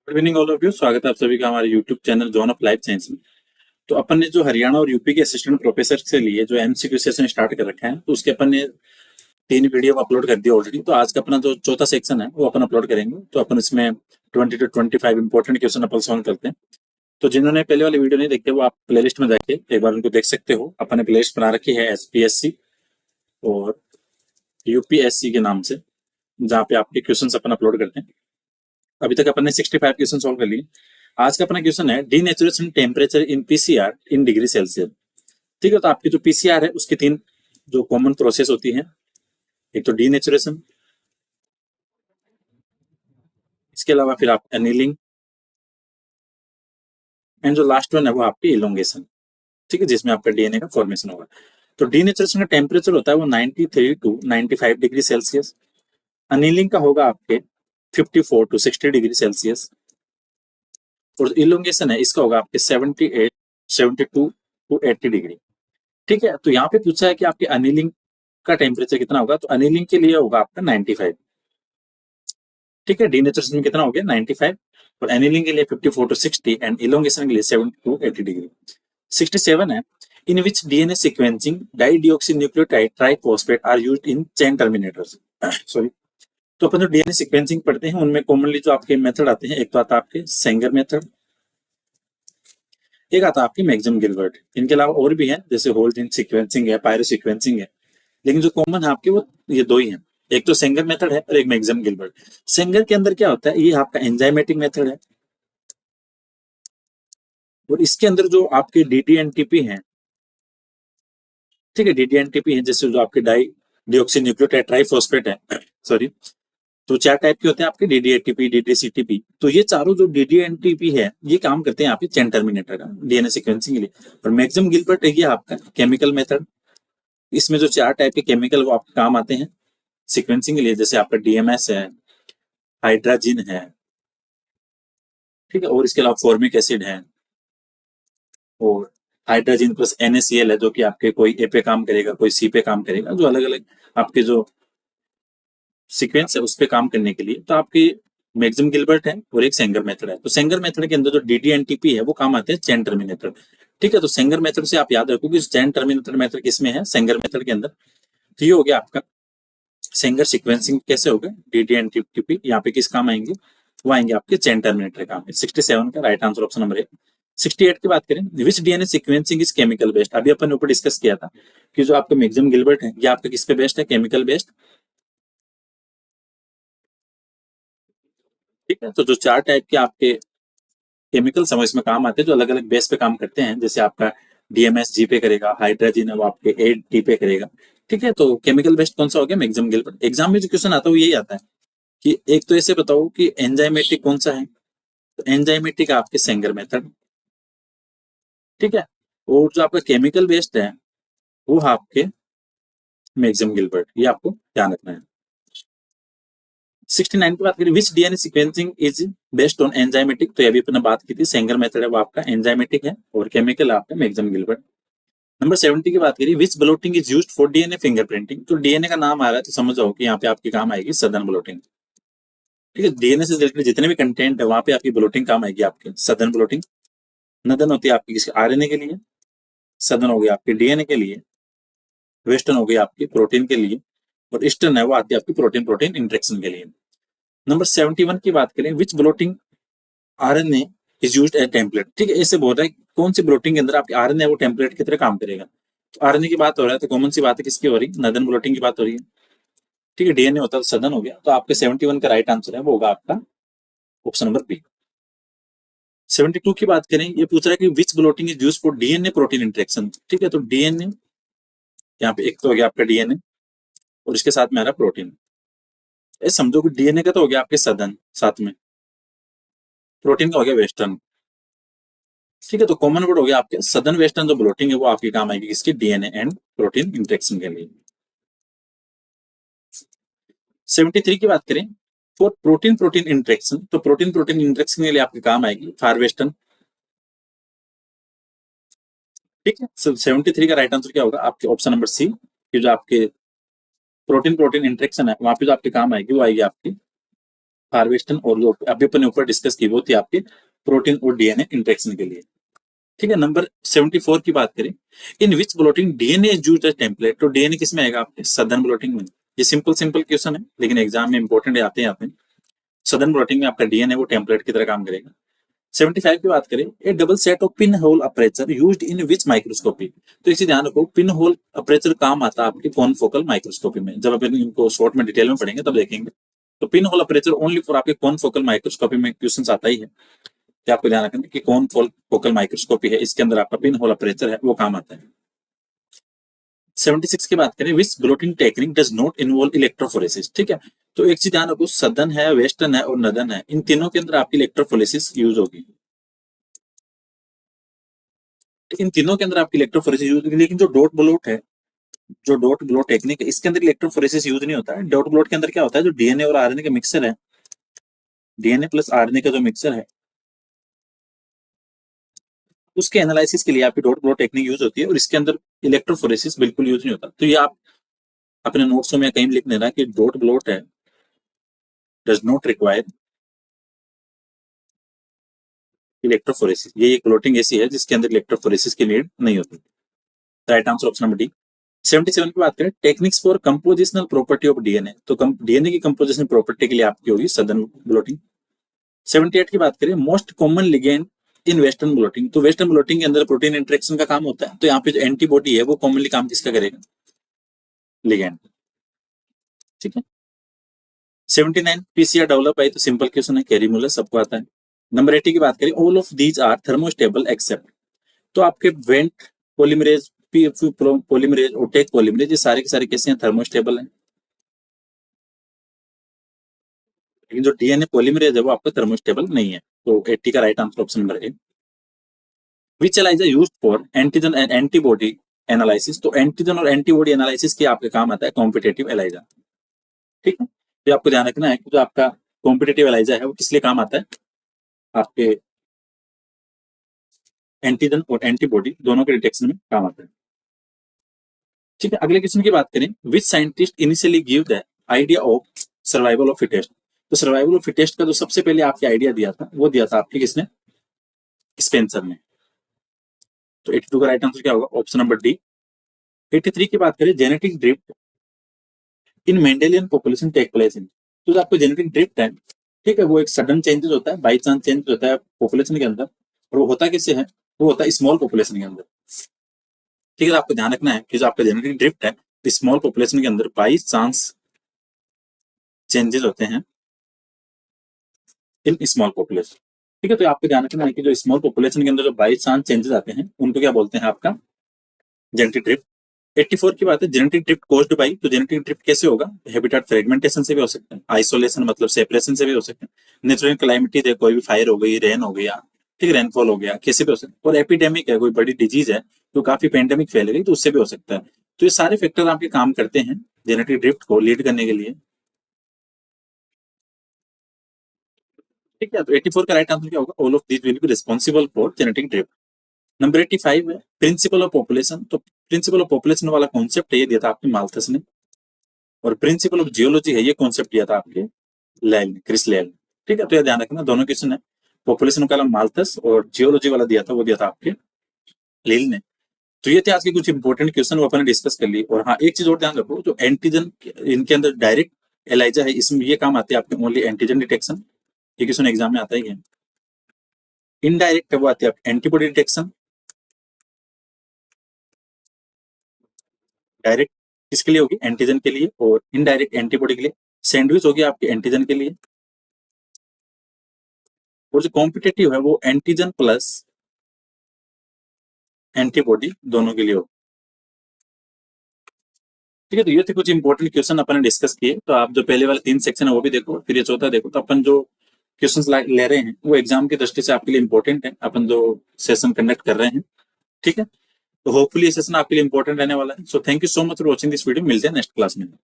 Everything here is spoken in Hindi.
Good evening all of you. स्वागत है आप सभी का हमारे YouTube channel zone of life science में। तो अपन ने जो हरियाणा और यूपी के असिस्टेंट प्रोफेसर से लिए जो एमसीक्यू सेशन स्टार्ट कर रखा है, तो उसके अपन ने 3 वीडियो अपलोड कर दिया ऑलरेडी। तो आज का अपना जो चौथा सेक्शन है वो अपन अपलोड करेंगे। तो अपन इसमें 20 to 25 important question upon solve करते हैं। तो जिन्होंने पहले वाले वीडियो नहीं देखे वो आप प्लेलिस्ट में जाके एक बार उनको देख सकते हो। अपन ने प्लेलिस्ट बना रखी है एसपीएससी और यूपीएससी के नाम से, जहाँ पे आपके क्वेश्चन अपन अपलोड करते हैं। अभी तक अपन ने 65 क्वेश्चन सॉल्व कर लिए। आज का अपना क्वेश्चन है denaturation temperature in PCR in degree Celsius. ठीक है, तो आपकी जो पीसीआर है उसकी 3 जो कॉमन प्रोसेस होती है। एक तो डीनेचुरेशन, इसके अलावा फिर आप एनीलिंग, एंड जो लास्ट वन है वो आपकी इलोंगेशन। ठीक है, जिसमें आपका डीएनए का फॉर्मेशन होगा। तो डीनेचुरेशन का टेम्परेचर होता है वो 93 to 95 डिग्री सेल्सियस। अनिलिंग का होगा आपके 54 to 60 डिग्री सेल्सियस। और इलोंगेशन है इसका होगा आपके 78 72 to 80 डिग्री। ठीक है, तो यहाँ पे पूछा है कि आपके अनिलिंग का टेम्परेचर कितना होगा। तो अनिलिंग के लिए होगा आपका 95। ठीक है, डीनेचुरेशन में कितना हो गया 95, और एनिलिंग के लिए 54 to 60 एंड इलोंगेशन के लिए 70 to 80 डिग्री। 67 है, in which DNA sequencing dideoxy nucleotide triphosphate are used in chain terminators. Sorry. तो अपन जो डीएनए सीक्वेंसिंग पढ़ते हैं उनमें कॉमनली जो आपके मेथड आते हैं, एक तो आता है आपके सेंगर मेथड, एक आता है आपकी मैक्सिम गिलबर्ट। इनके अलावा और भी है, जैसे होल जीन सीक्वेंसिंग है, पायरो सीक्वेंसिंग है, लेकिन जो कॉमन है आपके वो ये दो ही हैं। एक तो सेंगर मेथड है और एक मैक्सिम गिलबर्ट। सेंगर के अंदर क्या होता है, ये आपका एंजाइमेटिक मेथड है, और इसके अंदर जो आपके डीटीएनटीपी हैं, ठीक है, डीटीएनटीपी है, जैसे जो आपके डाई डिऑक्सी न्यूक्लियोटाइड ट्राइफॉस्फेट है, सॉरी। तो 4 टाइप के होते हैं आपके, डीडीएटीपी, डीडीसीटीपी। तो ये चारों जो डीडीएनटीपी है ये काम करते हैं आपके चेन टर्मिनेटर का डीएनए सीक्वेंसिंग के लिए। और मैक्सिम गिलबर्ट ये आपका केमिकल मेथड, इसमें जो 4 टाइप के केमिकल वो आपके काम आते हैं सीक्वेंसिंग के लिए, जैसे आपका डीएमएस है, हाइड्राजिन है, ठीक है, और इसके अलावा फॉर्मिक एसिड है, और हाइड्रोजन प्लस NaCl है, जो कि आपके कोई ए पे काम करेगा, कोई सी पे काम करेगा, जो अलग अलग आपके जो सीक्वेंस है उस पे काम करने के लिए। तो आपकी मैक्सिम गिलबर्ट है और एक सेंगर मेथड है। तो सेंगर मेथड के अंदर जो डीटीएनटीपी है वो काम आते हैं चेन टर्मिनेटर। ठीक है, तो सेंगर मेथड से आप याद रखो कि चेन टर्मिनेटर मेथड किसमें है, सेंगर मेथड के अंदर। तो ये हो गया आपका सेंगर सीक्वेंसिंग। कैसे होगा, डीटीएनटीपी यहाँ पे किस काम आएंगे, वो आएंगे आपके चेन टर्मिनेटर काम। 67 का राइट आंसर ऑप्शन नंबर है। 68 की बात करें, विच DNA sequencing is chemical based. अभी अपन ने ऊपर डिस्कस किया था कि जो आपका मैक्सिम गिलबर्ट है ये आपका किस पे बेस्ड है, केमिकल बेस्ड। ठीक है, तो जो 4 टाइप के आपके केमिकल समझ में काम आते हैं, जो अलग अलग बेस पे काम करते हैं, जैसे आपका डीएमएस जी पे करेगा, हाइड्रोजन है वो आपके ए डी पे करेगा। ठीक है, तो केमिकल बेस्ड कौन सा हो गया, मैक्सिम गिलबर्ट। एग्जाम में जो क्वेश्चन आता है वो यही आता है कि एक तो ऐसे बताओ कि एंजाइमेटिक कौन सा है। तो एंजाइमेटिक आपके सेंगर मेथड। ठीक है, और जो आपका केमिकल बेस्ड है वो आपके मैक्सिम गिलबर्ट, ये आपको ध्यान रखना है। 69 की बात करें, विच DNA sequencing is based on enzymatic. तो अभी अपने बात की थी, सेंगर मेथड है वो आपका एंजाइमेटिक है, और केमिकल आपका मैक्सिम गिलबर्ट। नंबर 70 की बात करिए, which blotting is used for DNA fingerprinting. तो डीएनए का नाम आ रहा है तो समझ जाओ कि यहाँ पे आपकी काम आएगी सदर्न ब्लोटिंग। ठीक है, डीएनए से रिलेटेड जितने भी कंटेंट है वहां पे आपकी ब्लोटिंग काम आएगी, आपके सदर्न ब्लोटिंग। नदन होती है आपकी किसी आरएनए के लिए, सदर्न हो गई आपके डीएनए के लिए, वेस्टर्न हो गई आपकी प्रोटीन के लिए, और ईस्टर्न है वो आती है आपकी प्रोटीन प्रोटीन इंटरेक्शन के लिए। नंबर 71 की बात करें, which blotting RNA is used as template. ठीक है, इससे बोल रहा है कौन सी ब्लोटिंग के अंदर आपके आरएनए वो टेम्पलेट की तरह काम करेगा। तो आरएनए की बात हो रहा है तो कॉमन सी बात है, किसकी हो रही है, नदन ब्लोटिंग की बात हो रही है। ठीक है, डीएनए होता है तो सदन हो गया। तो आपके 71 का राइट आंसर है वो होगा आपका ऑप्शन नंबर बी। 72 की बात करें, ये पूछ रहा है कि which blotting is use for DNA protein interaction. ठीक है, तो डीएनए यहाँ पे एक तो हो गया आपका डीएनए, और इसके साथ में आ रहा प्रोटीन। समझो कि डीएनए का तो हो गया आपके सदन, साथ में प्रोटीन का हो गया वेस्टर्न। ठीक है, तो कॉमन वर्ड हो गया आपके सदर्न वेस्टर्न। जो ब्लोटिंग है वो आपकी काम आएगी किसकी, डीएनए एंड प्रोटीन इंटरेक्शन के लिए। 73 की बात करें, फॉर प्रोटीन प्रोटीन इंटरेक्शन। तो प्रोटीन प्रोटीन इंटरेक्शन के लिए आपके काम आएगी फार वेस्टर्न। ठीक है, 73 का राइट आंसर क्या होगा, आपके ऑप्शन नंबर सी, कि जो आपके प्रोटीन प्रोटीन इंटरेक्शन है वहां पे जो आपके काम आएगी वो आएगी आपकी हार्वेस्टन और जो अभी अपन ने ऊपर डिस्कस की वो थी आपके प्रोटीन और डीएनए इंटरेक्शन के लिए। ठीक है, नंबर 74 की बात करें, in which blotting DNA is used as template. तो डीएनए किस में आएगा आपके सदर्न ब्लोटिंग में। ये सिंपल सिंपल क्वेश्चन है लेकिन एग्जाम में इंपॉर्टेंट आते हैं। सदर्न ब्लोटिंग में आपका डीएनए वो टेम्पलेट की तरह काम करेगा। 75 की बात करें, A double set of pin hole aperture used in which microscopy. तो इसी ध्यान रखो, पिन होल अपर्चर काम आता है आपके कॉनफोकल माइक्रोस्कोपी में। जब अपन इनको शॉर्ट में डिटेल में पढ़ेंगे तब देखेंगे। तो pin hole aperture only for आपके कॉनफोकल माइक्रोस्कोपी में क्वेश्चन आता ही है, कि आपको ध्यान रखना कि कौन फोकल माइक्रोस्कोपी है, इसके अंदर आपका पिन होल अपर्चर है वो काम आता है। 76 की बात करें, which blotting technique does not involve electrophoresis. ठीक है, तो एक चीज ध्यान रखो, सदर्न है, वेस्टर्न है और नदर्न है, इन तीनों के अंदर आपकी इलेक्ट्रोफोरेसिस यूज होगी। इन तीनों के अंदर आपकी इलेक्ट्रोफोरेसिस यूज होगी, लेकिन जो डॉट ब्लोट है, जो डॉट ब्लोट टेक्निक है, इसके अंदर इलेक्ट्रोफोरेसिस यूज नहीं होता है। डॉट ब्लोट के अंदर क्या होता है, जो डीएनए और आरएनए का मिक्सर है, डीएनए प्लस आरएनए का जो मिक्सर है, उसके एनालिसिस के लिए आपकी डॉट ब्लोट टेक्निक यूज होती है, और इसके अंदर इलेक्ट्रोफोरेसिस बिल्कुल यूज नहीं होता। तो ये आप अपने नोट्स में कहीं लिख देना कि डॉट ब्लोट है डज नॉट रिक्वायर इलेक्ट्रोफोरेसिस। ये एक ब्लोटिंग ऐसी है जिसके अंदर इलेक्ट्रोफोरेसिस की नीड नहीं होती। Right answer option number D. 77 की बात करें, techniques for compositional property of DNA. तो डीएनए की कंपोजिशन प्रॉपर्टी के लिए आपकी होगी सदर्न ब्लोटिंग। 78 की बात करें, most common ligand in western blotting. तो वेस्टर्न ब्लोटिंग के अंदर प्रोटीन इंटरेक्शन का काम होता है, तो यहाँ पे जो एंटीबॉडी है वो कॉमनली काम किसका करेगा, लिगेंड। ठीक है, 79 पीसीआर डेवलप है, तो सिंपल क्वेश्चन है, कैरी मूलर सबको आता है। नंबर 80 की बात करें, all of these are thermostable except. तो आपके वेंट पॉलीमरेज, पॉलीमरेज और टेक पॉलीमरेज, ये सारे के सारे कैसे हैं, थर्मोस्टेबल हैं। लेकिन जो डीएनए पॉलीमरेज है वो आपका थर्मोस्टेबल नहीं है। तो 80 का right answer option number A. Which ELISA used for antigen and antibody analysis. तो एंटीजन और एंटीबॉडी एनालिसिस के आपके काम आता है कॉम्पिटेटिव एलाइजा। ठीक है, तो आपको ध्यान रखना है कि जो आपका कॉम्पिटेटिव एलाइजा है वो किस लिए काम आता है, आपके एंटीजन और एंटीबॉडी दोनों के डिटेक्शन में काम आता है। ठीक है, अगले क्वेश्चन की बात करें, which scientist initially give the idea of survival of fittest. तो सर्वाइवल ऑफ फिटेस्ट का जो सबसे पहले आपके आइडिया दिया था वो दिया था आपके किसने, स्पेंसर ने। तो 82 का राइट आंसर क्या होगा, ऑप्शन नंबर डी। 83 की बात करें, genetic drift in Mendelian population take place in. तो जो आपको जेनेटिक ड्रिफ्ट है, ठीक है, वो एक सडन चेंजेस होता है, बाई चांस चेंज होता है पॉपुलेशन के अंदर, और वो होता किससे है, वो होता है स्मॉल पॉपुलेशन के अंदर। ठीक है, आपको ध्यान रखना है कि जो आपका जेनेटिक ड्रिफ्ट है स्मॉल पॉपुलेशन के अंदर बाई चांस चेंजेस होते हैं इन स्मॉल पॉपुलेशन। ठीक है, तो आपको ध्यान रखना है कि जो स्मॉल पॉपुलेशन के अंदर जो बाई चांस चेंजेस आते हैं उनको क्या बोलते हैं, आपका जेनेटिक ड्रिफ्ट। 84 की बात है, जेनेटिक ड्रिफ्ट कॉज्ड बाई। तो जेनेटिक ड्रिफ्ट कैसे होगा, हैबिटेट फ्रेगमेंटेशन से भी हो सकता है, आइसोलेशन मतलब सेपरेशन से भी हो सकता है, नेचुरल क्लाइमेटी है, कोई भी फायर हो गई, रेन हो गया, ठीक है, रेनफॉल हो गया, कैसे भी हो सकता है, और एपिडेमिक है, कोई बड़ी डिजीज है तो काफी पेंडेमिक फैल गई तो उससे भी हो सकता है। तो ये सारे फैक्टर आपके काम करते हैं जेनेटिक ड्रिफ्ट को लीड करने के लिए। ठीक है, तो 84 का राइट आंसर क्या होगा, all of this will be responsible for genetic drift. Number 85 है प्रिंसिपल ऑफ पॉपुलेशन। तो प्रिंसिपल ऑफ पॉपुलेशन वाला कॉन्सेप्ट ये दिया था आपके माल्थस ने, और प्रिंसिपल ऑफ जियोलॉजी है ये कॉन्सेप्ट दिया था आपके लैल ने, क्रिस लैल ने। ठीक है, तो ये ध्यान रखना, दोनों क्वेश्चन है, पॉपुलेशन वाला माल्थस और जियोलॉजी वाला दिया था वो दिया था आपके लील ने। तो ये थे आज के कुछ इंपॉर्टेंट क्वेश्चन वो अपन डिस्कस कर ली। और हाँ, एक चीज और ध्यान रखो, जो एंटीजन इनके अंदर डायरेक्ट एलाइजा है, इसमें ये काम आते हैं आपके ओनली एंटीजन डिटेक्शन, ये क्वेश्चन एग्जाम में आता ही है। इनडायरेक्ट वो आती है एंटीबॉडी डिटेक्शन, डायरेक्ट किसके लिए होगी, एंटीजन के लिए, और इनडायरेक्ट एंटीबॉडी के लिए। सैंडविच होगी आपके एंटीजन के लिए, और जो कॉम्पिटेटिव है वो एंटीजन प्लस एंटीबॉडी दोनों के लिए हो। ठीक है, तो ये थे कुछ इंपॉर्टेंट क्वेश्चन अपन ने डिस्कस किए। तो आप जो पहले वाले 3 सेक्शन है वो भी देखो, फिर ये चौथा देखो। तो अपन जो क्वेश्चंस ले रहे हैं वो एग्जाम की दृष्टि से आपके लिए इंपॉर्टेंट है, अपन जो सेशन कंडक्ट कर रहे हैं। ठीक है, तो होपफुली ये सेशन आपके लिए इंपॉर्टेंट रहने वाला है। So thank you so much for watching this video, मिलते हैं नेक्स्ट क्लास में।